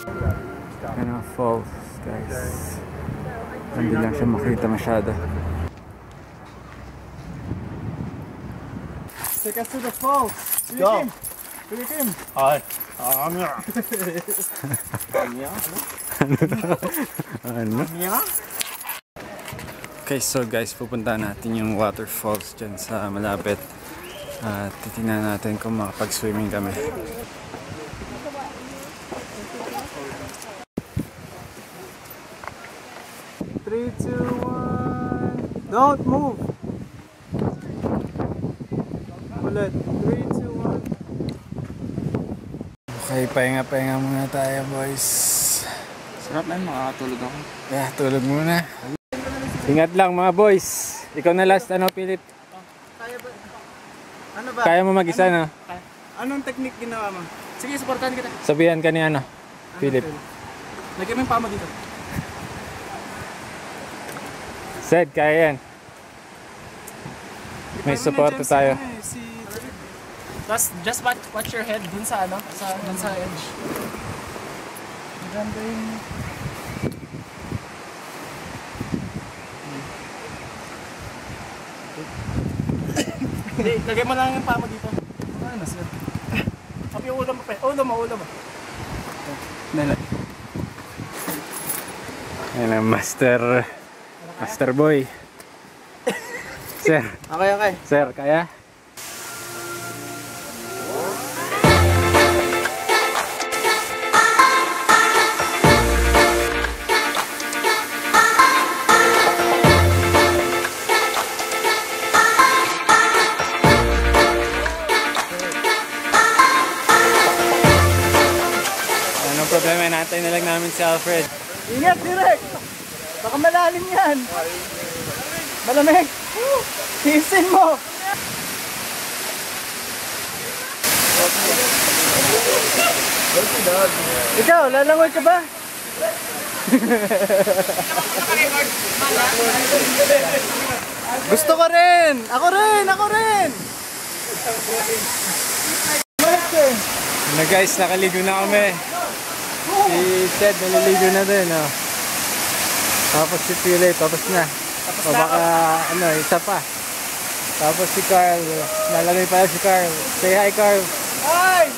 Ano, falls, guys. Hindi lang siya makita masyado. Take us to the falls. Go. Philippine. Hi. Ano? Okay, so guys, pupunta natin yung waterfalls dyan sa malapit. At titingnan natin kung makapag-swimming kami. Three, two, one. Don't move. Ulit. 3, 2, 1. Okay, pahinga-pahinga muna tayo, boys. Sarap na, makakatulog ako. Yeah, tulog muna. Ingat lang mga boys. Ikaw na last, ano, Philip? Kaya ba? Ano ba? Kaya mo mag-isa, no? Anong technique ginawa mo? Sige, supportahan kita. Sabihan ka ni ano, Philip. Lagyan mo yung pama dito. Said, kaya yan. May support tayo. Just watch your head dun sa ano, dun sa edge. Maganda yung... Hindi, lagay mo lang yung pama dito. Ano, sir? Sabi yung ulo mo pa. Ulo mo. Nala. Ayan ang master boy. Sir. Okay. Sir, kaya? Anong problema? Natay na lang namin si Alfred. Ingat, direct! Baka malalim yan! Malamig! Tiisin mo! Ikaw, lalangoy ka ba? Gusto ko rin! Ako rin! Ano guys, nakaligo na kami. Si Ted naliligo na din, oh. Tapos si Philip, tapos na. O baka, ano, isa pa. Tapos si Carl, nalangoy pala si Carl. Say hi, Carl. Hi!